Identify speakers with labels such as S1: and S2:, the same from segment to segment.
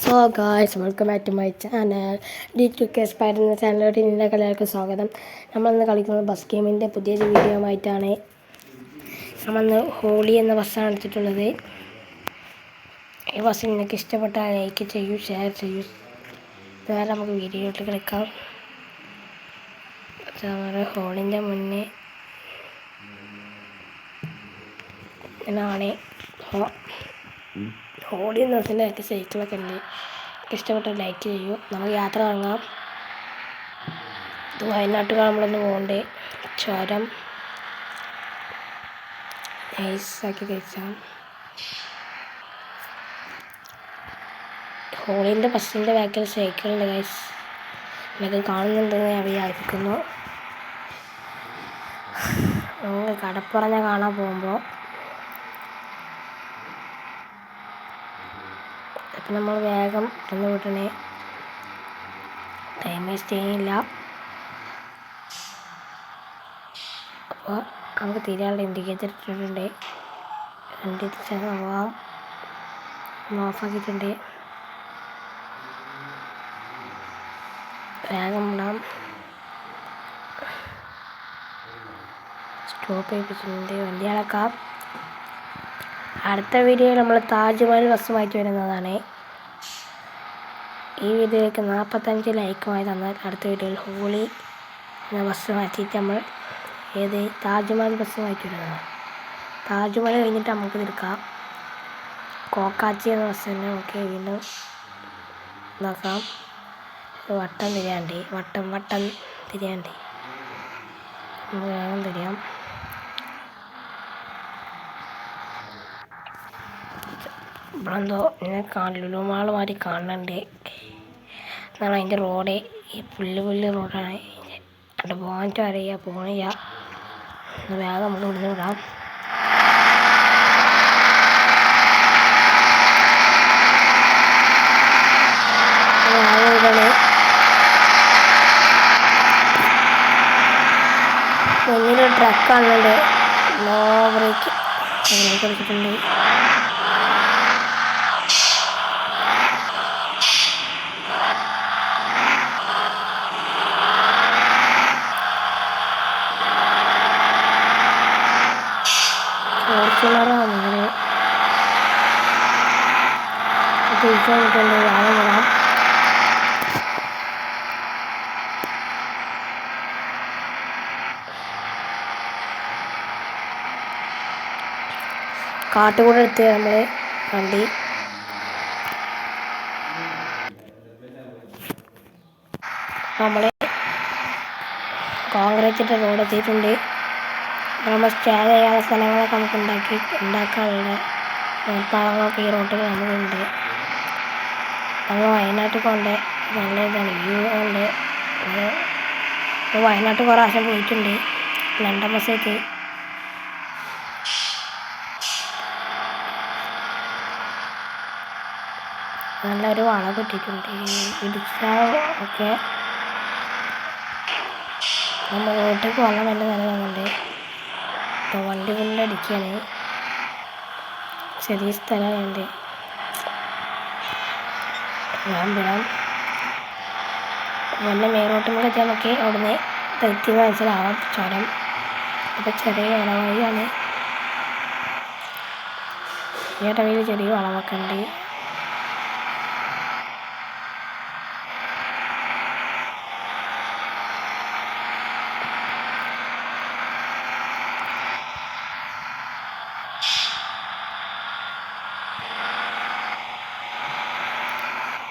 S1: So guys, welcome back to my channel D2K spider എന്ന ചാനലിലോട്ട് ഇന്നലെ എല്ലാവർക്കും സ്വാഗതം. നമ്മളിന്ന് കളിക്കുന്നത് ബസ് ഗെയിമിൻ്റെ പുതിയൊരു വീഡിയോ ആയിട്ടാണ്. നമ്മളിന്ന് ഹോളി എന്ന ബസ്സാണ് എടുത്തിട്ടുള്ളത്. ഈ ബസ് നിങ്ങൾക്ക് ഇഷ്ടപ്പെട്ടാൽ ലൈക്ക് ചെയ്യൂ, ഷെയർ ചെയ്യൂ. വേറെ നമുക്ക് വീഡിയോയിലോട്ട് കളിക്കാം. ഹോളിൻ്റെ മുന്നേ ആണ് ഹോളി എന്ന ബസ്സിൻ്റെ ഒക്കെ സൈക്കിളൊക്കെ ഉണ്ട്. ഇഷ്ടപ്പെട്ട ലൈക്ക് ചെയ്യൂ. നമുക്ക് യാത്ര തുടങ്ങാം. ഇത് വയനാട്ടുകാർ നമ്മളൊന്ന് പോകണ്ടേ. ചുരം നൈസാക്കി കഴിച്ചാൽ ഹോളിൻ്റെ ബസ്സിൻ്റെ ബാക്കിൽ സൈക്കിളുണ്ട് ഗൈസ്. നിങ്ങൾക്ക് കാണുന്നുണ്ടെന്ന് ഞാൻ വിചാരിക്കുന്നു. കടപ്പുറം ഞാൻ കാണാൻ പോകുമ്പോൾ അപ്പം നമ്മൾ വേഗം ഒന്ന് വിട്ടണേ. ടൈം വേസ്റ്റ് ചെയ്യുന്നില്ല. അപ്പോൾ നമുക്ക് തിരിയാനുള്ള ഇൻഡിക്കേറ്റർ ഇട്ടിട്ടുണ്ട്. വണ്ടി പോവാം. ഓഫാക്കിയിട്ടുണ്ട്. വേഗം ഇടാം. സ്റ്റോപ്പ് ചെയ്യിപ്പിച്ചിട്ടുണ്ട്. വണ്ടി അടക്കാം. അടുത്ത വീഡിയോയിൽ നമ്മൾ താജ്മഹൽ ബസ്സുമായിട്ട് വരുന്നതാണ്. ഈ വീഡിയോയ്ക്ക് 45 ലൈക്കുമായി തന്നാൽ അടുത്ത വീഡിയോയിൽ ഹോളി എന്ന ബസ് മാറ്റിയിട്ട് നമ്മൾ താജ്മഹൽ ബസ്സുമായിട്ട് വരുന്നതാണ്. താജ്മഹൽ കഴിഞ്ഞിട്ട് നമുക്ക് നിൽക്കാം. കോക്കാച്ചി എന്ന ബസ് തന്നെ നമുക്ക് വീണ്ടും നോക്കാം. വട്ടം തിരിയാണ്ട് തിരിയാണ്ട് നമുക്ക് വേഗം തിരിയാം. ഇവിടെ എന്തോ ലുലുമാൾ മാതിരി കാണുന്നുണ്ട്. എന്നാണ് അതിൻ്റെ റോഡ്. ഈ പുല്ല് റോഡാണ്. അവിടെ പോകാനായിട്ട് അറിയുക, പോകണില്ല. വേഗം നമുക്ക് ഇവിടുന്ന് വിടാം. ഇതാണ് മുന്നിലൊരു ട്രക്ക് കാണുന്നുണ്ട്. നോ ബ്രേക്ക് അതിലേക്ക് എടുത്തിട്ടുണ്ട്. ഫോർച്യൂണറാണ് ഇങ്ങനെ തിരിച്ചു വന്നിട്ടുണ്ട്. വേഗം വിടാം. കാട്ടുകൂടെ എടുത്ത് നമ്മൾ വണ്ടി നമ്മൾ കോൺക്രീറ്റിൻ്റെ റോഡ് എത്തിയിട്ടുണ്ട്. നമ്മൾ സ്റ്റേ ചെയ്യാനുള്ള സ്ഥലങ്ങളൊക്കെ നമുക്ക് ഉണ്ടാക്കാനുള്ള പഴങ്ങളൊക്കെ ഈ റോട്ടിൽ നമുക്കുണ്ട്. നമ്മൾ വയനാട്ടിൽ കൊണ്ട് നല്ല ഇതാണ് വ്യൂ ഉണ്ട്. വയനാട്ടിൽ കുറേ പ്രാവശ്യം പോയിട്ടുണ്ട്. ലണ്ടൻ ബസ്സേക്ക് നല്ലൊരു വളവ് കിട്ടിയിട്ടുണ്ട്. ഇടിച്ചാൽ ഒക്കെ നമ്മൾ റോട്ടിലേക്ക് വെള്ളം നല്ല നല്ലതാകുന്നുണ്ട്. ഇപ്പോൾ വണ്ടി കൊണ്ടടിക്കുകയാണ്. ചെറിയ സ്ഥലമുണ്ട്. വിടാം. വല്ല മേലോട്ടുമ്പോൾ എത്തിയാൽ നമുക്ക് അവിടുന്ന് തെറ്റി മനസ്സിലാവാം ചുരം. അപ്പോൾ ചെറിയ വളവഴിയാണ്. ഈ ഇടവയിൽ ചെറിയ വളവൊക്കെ ഉണ്ട്.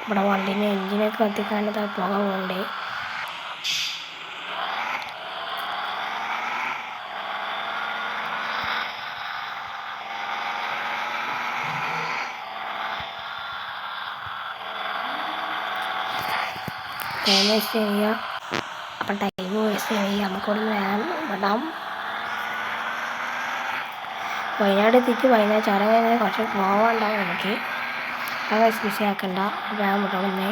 S1: ഇവിടെ വണ്ടീൻ്റെ എൻജിനൊക്കെ കത്തിക്കാണ്ട് പുക പോകുന്നുണ്ട്. ടൈം വേസ്റ്റ് ചെയ്യുക. അപ്പം ടൈം വേസ്റ്റ് ചെയ്യുക. നമുക്കിവിടെ വേഗം വിടാം. വയനാട് എത്തിയിട്ട് വയനാട് ചുരം കഴിഞ്ഞാൽ കുറച്ച് പോകാനുണ്ടാവും. നമുക്ക് അത് വിഷയാക്കണ്ട. വേഗം വിടണമെന്ന്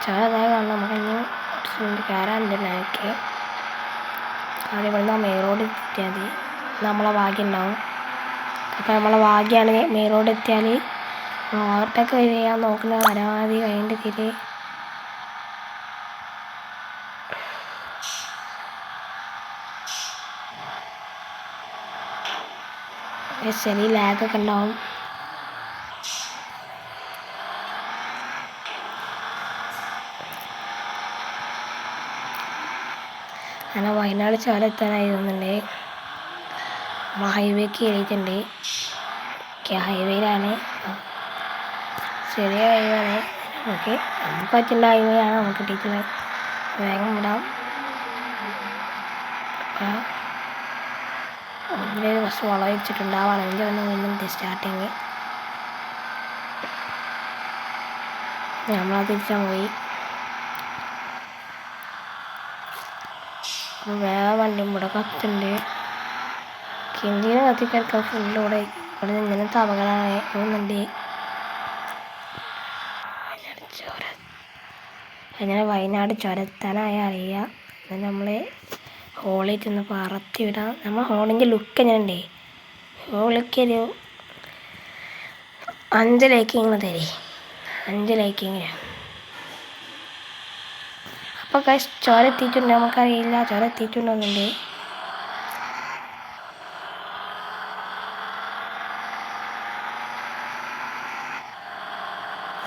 S1: ചുരം അതായത് കാണാം. നമുക്കിനി കയറാനുണ്ട്. എനിക്ക് അവിടെ ഇവിടുന്ന് മെയിൻ റോഡ് എത്തിയാൽ നമ്മളെ ഭാഗ്യം ഉണ്ടാവും. അപ്പോൾ നമ്മളെ ഭാഗ്യമാണ് മെയിൻ റോഡ് എത്തിയാൽ ഓവർടേക്ക് ചെയ്യാൻ നോക്കുന്ന പരമാവധി കഴിഞ്ഞിട്ട് തിരി ചെറിയ ലാഗൊക്കെ ഉണ്ടാവും. അങ്ങനെ വയനാട് ചുരം എത്താനായിരുന്നുണ്ട്. നമ്മൾ ഹൈവേക്ക് കയറിയിട്ടുണ്ട്. ഹൈവേയിലാണ്, ചെറിയ ഹൈവേയാണ്. നമുക്ക് പറ്റുന്ന ഹൈവേയാണ് നമുക്ക് കിട്ടിയിട്ടുള്ളത്. വേഗം വിടാം. അതിൽ കുറച്ച് വളം വെച്ചിട്ടുണ്ട്. ആ വളവിൻ്റെ ഒന്ന് വീണ്ടും സ്റ്റാർട്ടിങ് നമ്മളത് തിരിച്ചാൽ പോയി. വേറെ വണ്ടി ഇവിടെ കത്തുണ്ട്. കിന്തിനെ കത്തിക്കെടുക്കാൻ ഫുള്ളിവിടെ ഇവിടെ ഇങ്ങനത്തെ അപകടമാണ് തോന്നുന്നുണ്ട്. അങ്ങനെ വയനാട് ചുരത്താനായി അറിയുക. എന്നാൽ നമ്മൾ ഹോളിൽ ചെന്ന് പറത്തി വിടാം. നമ്മൾ ഹോളിൻ്റെ ലുക്ക് എങ്ങനെയുണ്ട്? ഹോളിക്കൊരു 5 ലൈക്കിങ്ങനെ തരേ, 5 ലൈക്കിങ്ങനെ. അപ്പോൾ ചോര എത്തിയിട്ടുണ്ട്. നമുക്കറിയില്ല ചോര എത്തിയിട്ടുണ്ടോന്നുണ്ട്.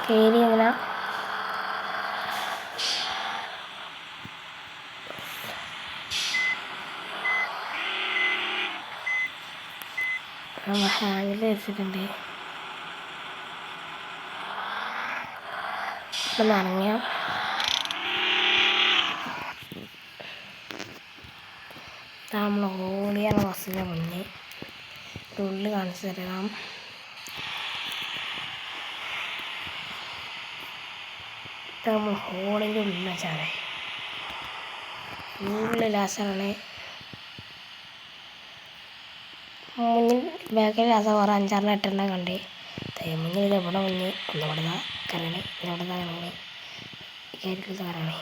S1: കയറി അങ്ങനെ ഹാൻഡിൽ വെച്ചിട്ടുണ്ട്. ഇപ്പം ഇറങ്ങിയ നമ്മൾ ഓടിയാണ് ബസ്സിൻ്റെ മുന്നേ ഉള്ളിൽ കാണിച്ചു തരാം. നമ്മൾ ഹോളിൻ്റെ ഉള്ളിൽ വെച്ചാണ് ഉള്ളിലാസാണ്. മുന്നിൽ ബാക്കിൽ ലാസം കുറേ 5-6 8 കണ്ടേ. മുന്നിൽ ഇത് എവിടെ മുന്നിൽ ഒന്നിവിടെ കരണേ, ഇതെവിടെ കരണേ, കാര്യത്തിൽ കരണേ.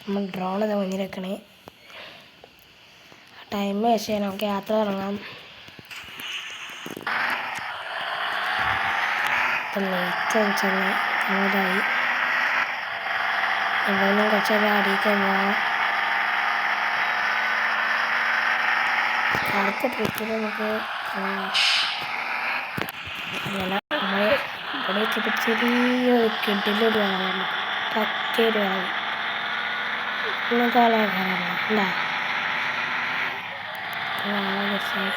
S1: നമ്മൾ ഡ്രോൺ ഇത് മുന്നിൽ വെക്കണേ. ടൈം വേസ്റ്റ് ചെയ്യാൻ നമുക്ക് യാത്ര തുടങ്ങാം. ഇപ്പം നെയ്ത്ത് വെച്ചാൽ അങ്ങോട്ടായി എവിടെയും കുറച്ചൊക്കെ അടിയിലേക്ക് പോകാം. അടുത്ത ട്രിപ്പിൽ നമുക്ക് അങ്ങനെ നമ്മൾ ഇവിടെ വെച്ചിട്ട് ചെറിയൊരു കിഡിലൊരു കാണാൻ പറ്റിയൊരു കാണാൻ ഇന്നത്തെ ആളാകാരല്ല ഉണ്ടാ രസമായി.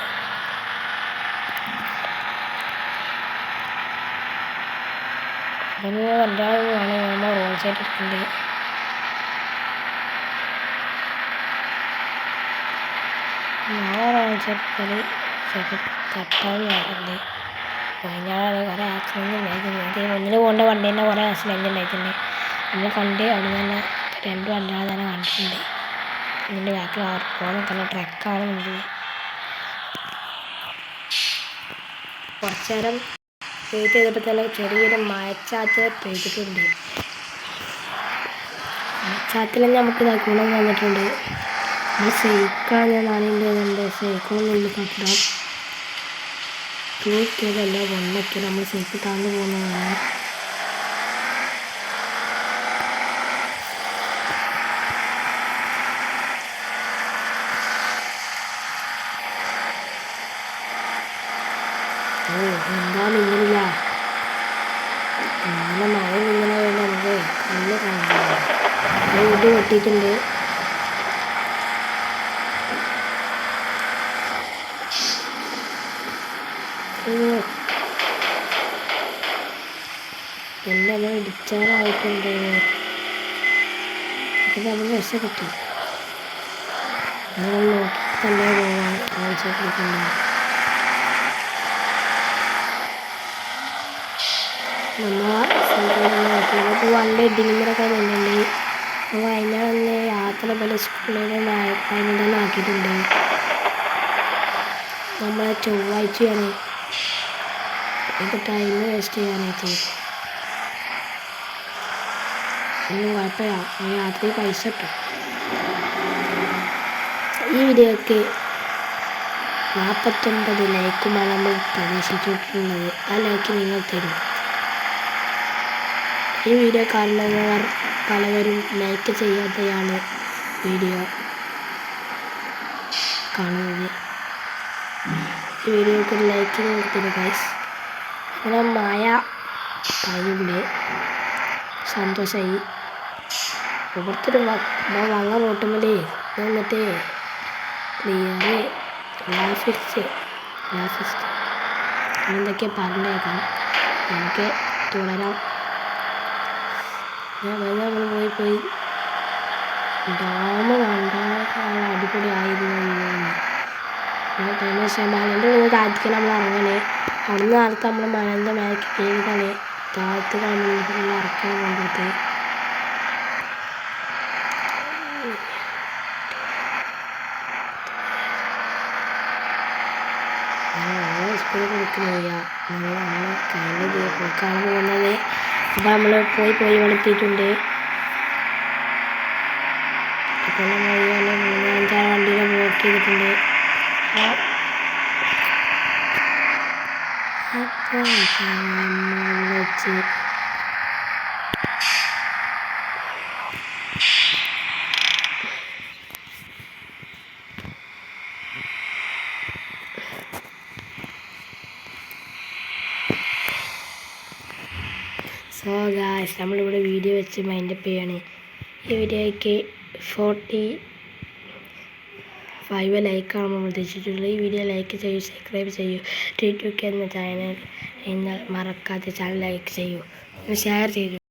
S1: അതിന് രണ്ടാളുമാണ് നമ്മൾ റോഡ് സൈഡ് എടുക്കുന്നത്. നാളെ റോഡ് സൈഡ് തട്ടാൻ വരുന്നത്. വയനാട് കുറേ ആക്സിഡൻറ്റ് ഉണ്ടായിട്ടുണ്ട്. മുന്നിൽ പോകേണ്ട വണ്ടി തന്നെ കുറേ ആക്സിഡൻറ്റ് ഉണ്ടായിട്ടുണ്ട്. നമ്മൾ കണ്ട് അവിടെ തന്നെ 2 വണ്ടികൾ തന്നെ കണ്ടിട്ടുണ്ട്. ഇതിൻ്റെ ബാക്കിൽ പോകാൻ നിൽക്കുന്ന ട്രക്കാണ് മുന്നിൽ. കുറച്ച് നേരം വെയിറ്റ് ചെയ്തിട്ട് തന്നെ ചെറിയൊരു മഴച്ചാറ്റൽ പെയ്തിട്ടുണ്ട്. മഴച്ചാറ്റൽ നമുക്ക് ഗുണം വന്നിട്ടുണ്ട്. നമ്മൾ സൈക്കിളാണ് ഞാൻ നാണിൻ്റെ സൈക്കിളൊന്നും ഉള്ളിൽ കെട്ടിടാം. തൂക്കിയതല്ല വന്നൊക്കെ നമ്മൾ സൈക്കിൾ താഴ്ന്നു പോകുന്നതാണ്. എന്താണ് ഇങ്ങനില്ല, അങ്ങനെ മഴ ഇങ്ങനെ വേണ്ട നമുക്ക് കണ്ണ് കാണുന്നില്ല. വീട് പൊട്ടിയിട്ടുണ്ട്. എന്നെ നമ്മൾ ഇടിച്ചാലായിട്ടുണ്ട്. ഇത് നമ്മൾ രക്ഷപ്പെട്ടു. നമ്മൾ നോക്കി തന്നെ പോവാൻ ആവശ്യപ്പെട്ടിട്ടുണ്ട്. നമ്മൾ വണ്ടി ഇടിങ്ങനൊക്കെ വരുന്നുണ്ട്. വയനാട് യാത്ര പോലെ സ്കൂളിൽ പതിനെണ്ണം ആക്കിയിട്ടുണ്ട്. നമ്മളെ ചൊവ്വാഴ്ചയാണ് ഇത് ടൈം വേസ്റ്റ് ചെയ്യാനായിട്ട്. ഒന്നും കുഴപ്പമില്ല, രാത്രി പൈസ കിട്ടും. ഈ വീഡിയോക്ക് 49 ലൈക്കുമാണ് നമ്മൾ പ്രതീക്ഷിച്ചിട്ടുള്ളത്. ആ ലൈക്ക് നിങ്ങൾ തരും. ഈ വീഡിയോ കാണുന്നവർ പലവരും ലൈക്ക് ചെയ്യാതെയാണ് വീഡിയോ കാണുന്നത്. ഈ വീഡിയോക്ക് ഒരു ലൈക്ക് തരും ഗൈസ്. അങ്ങനെ മായ കയ്യുണ്ട്. സന്തോഷമായി. ഇവിടുത്തെ വള്ള നോട്ടുമല്ലേ എന്നിട്ട് ക്ലിയർ ഗ്രാഫിക്സ് എന്തൊക്കെ പറഞ്ഞേക്കാം. നമുക്ക് തുടരാം. നമ്മൾ പോയി ഡാം കണ്ട അടിപൊളിയായിരുന്നു. മലൻ്റെ ഉള്ളിൽ താഴത്തേക്ക് നമ്മൾ ഇറങ്ങണേ. അവിടുന്ന് കാലത്ത് നമ്മൾ മലൻ്റെ മേലേക്ക് കയറിയാണ് താഴത്ത് കാണുന്ന ഇറക്കാൻ കൊണ്ടിട്ട്. സ്പീഡ് കൊടുക്കുന്നില്ല. നമ്മൾ കയ്യിൽ പോക്കാണ് പോകുന്നത്. അപ്പോൾ നമ്മൾ പോയി വെളുത്തിയിട്ടുണ്ട്. അപ്പോൾ നമ്മൾ 3-5 വണ്ടീനെ ബ്ലോക്ക് ചെയ്തിട്ടുണ്ട്. അപ്പോൾ വെച്ച് സോ ഗായ്സ്, നമ്മളിവിടെ വീഡിയോ വെച്ച് മൈൻഡപ്പ് ചെയ്യാണ്. ഈ വീഡിയോയ്ക്ക് 45 ലൈക്കാണ് നമ്മൾ ഉദ്ദേശിച്ചിട്ടുള്ളത്. ഈ വീഡിയോ ലൈക്ക് ചെയ്യൂ, സബ്സ്ക്രൈബ് ചെയ്യൂ. TTK എന്ന ചാനൽ നിങ്ങൾ മറക്കാതെ ചാനൽ ലൈക്ക് ചെയ്യൂ, ഷെയർ ചെയ്യൂ.